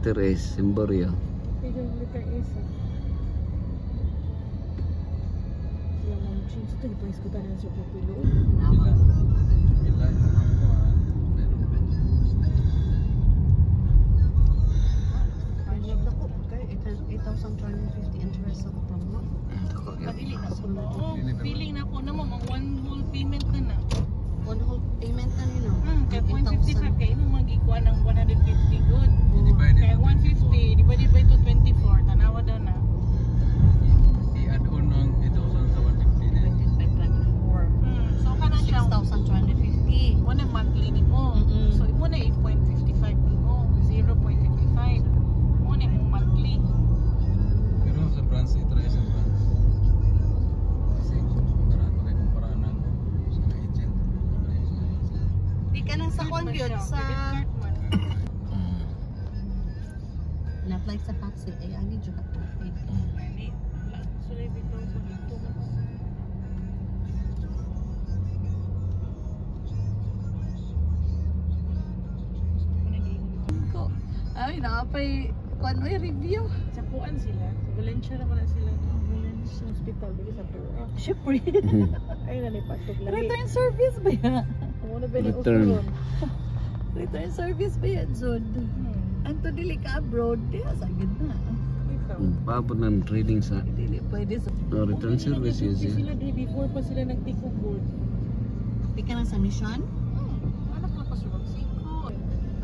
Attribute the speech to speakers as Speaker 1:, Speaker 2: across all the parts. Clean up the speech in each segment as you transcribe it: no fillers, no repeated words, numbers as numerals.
Speaker 1: letter S, Semborio.
Speaker 2: Pwede yung letter S. Sila mga chins ito, di pa iskutan na sa pupilo.
Speaker 3: Interest sa utang mo.
Speaker 2: Pagili na po. Feeling na po na mo, mag one whole payment na na.
Speaker 3: One whole payment na nino.
Speaker 2: Kaya 0.55 kayo nung magikuha ng 150 good. Kaya 150, divided by 224, tanawa daw na.
Speaker 4: I-add on ng 8,000 sa 150 din.
Speaker 3: 24.
Speaker 2: So ka na siya.
Speaker 3: 6,250.
Speaker 2: Mo na monthly ni mo. So mo na 8.55 ni mo. 0.55. Mo na yung monthly.
Speaker 4: Pero sa branch, itry sa branch. Kasi barato kayo kumpara ng sa agent.
Speaker 3: Di ka nang sa convert sa... Na-apply sa taxi, ay ani dyan ka traffic.
Speaker 2: Sorry, bitaw sa dito.
Speaker 3: Ay, nakapay... Kung ano yung review?
Speaker 2: Sa kuan sila. Sa Valencia naman na sila. Valencia Hospital. Dili sa Tura.
Speaker 3: Siyempre.
Speaker 2: Ay, nalipasok lagi.
Speaker 3: Return service ba yan?
Speaker 2: Ano ba yung
Speaker 1: Return.
Speaker 2: usuron?
Speaker 3: Return service ba yan, Zod? Anto dili ka abroad, di sa ganda.
Speaker 1: Paabot ng trading sa
Speaker 3: Dili pwede sa...
Speaker 1: return service yun siya.
Speaker 2: Sila day before pa sila nag-take of board.
Speaker 3: Di ka na sa mission?
Speaker 2: Anak na pa sa Mexico.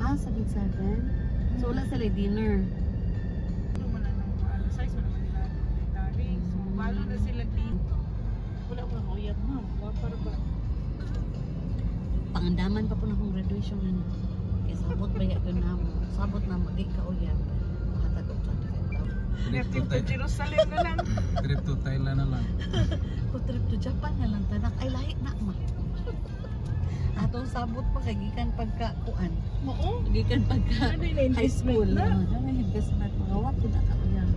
Speaker 3: Ah, sa Big 7? So wala sila dinner.
Speaker 2: Ano man na ng size mo naman nila military. So balo na sila dito. Wala pa uyat na. Para ba?
Speaker 3: Pangandaman pa po na akong graduation na. Kaya sabot ba yan na mo? Sabot na mo, di ka uyat. Makatag og 25,000.
Speaker 4: Trip to
Speaker 2: Jerusalem na lang.
Speaker 4: Trip to Thailand na lang.
Speaker 3: Kung trip to Japan na lang tanak, ay lahi na ma. Atong sabot pa kay gikan pagka kuan.
Speaker 2: Oo.
Speaker 3: Gikan pagka
Speaker 2: Ano yung
Speaker 3: high school.
Speaker 2: investment na?
Speaker 3: Ano yung investment? Mga wako na ako yan.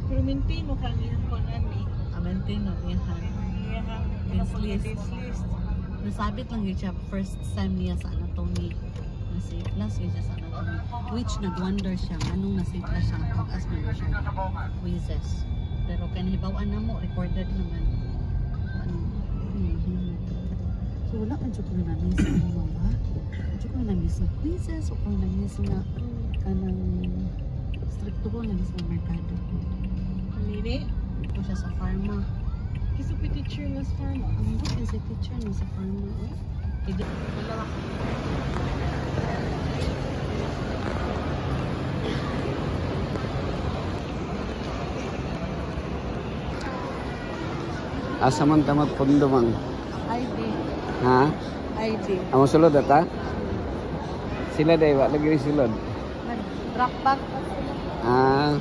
Speaker 2: Pero maintain mo kang iyang kuan ni.
Speaker 3: Maintain na yan.
Speaker 2: Iyang
Speaker 3: list. Nasabit lang yun siya first sem niya sa anatomy. Nasiplas yun siya sa anatomy. Which nag-wonder siya. Anong nasiplas siya? Pag-as mo na siya. Quizzes. Pero kanihibawaan na mo, recorded naman. Ano? So wala man siya ko na miss na mga. Siya ko na miss na quizzes. O ko na miss na kanang stricto ko na miss na merkado.
Speaker 2: Nini?
Speaker 3: Ito siya sa pharma.
Speaker 2: Kasi pa teacher na sa pharma.
Speaker 3: Ang book is a teacher na sa pharma.
Speaker 1: Asa man tamat pondo mang.
Speaker 3: ID.
Speaker 1: Ha?
Speaker 3: ID.
Speaker 1: Amo sulod ata? Sila day wa lagi rin sulod.
Speaker 3: Nag-drop back.
Speaker 1: Ah,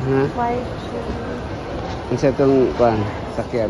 Speaker 1: ha?
Speaker 3: 5.
Speaker 1: Isa itong kuan sakyan.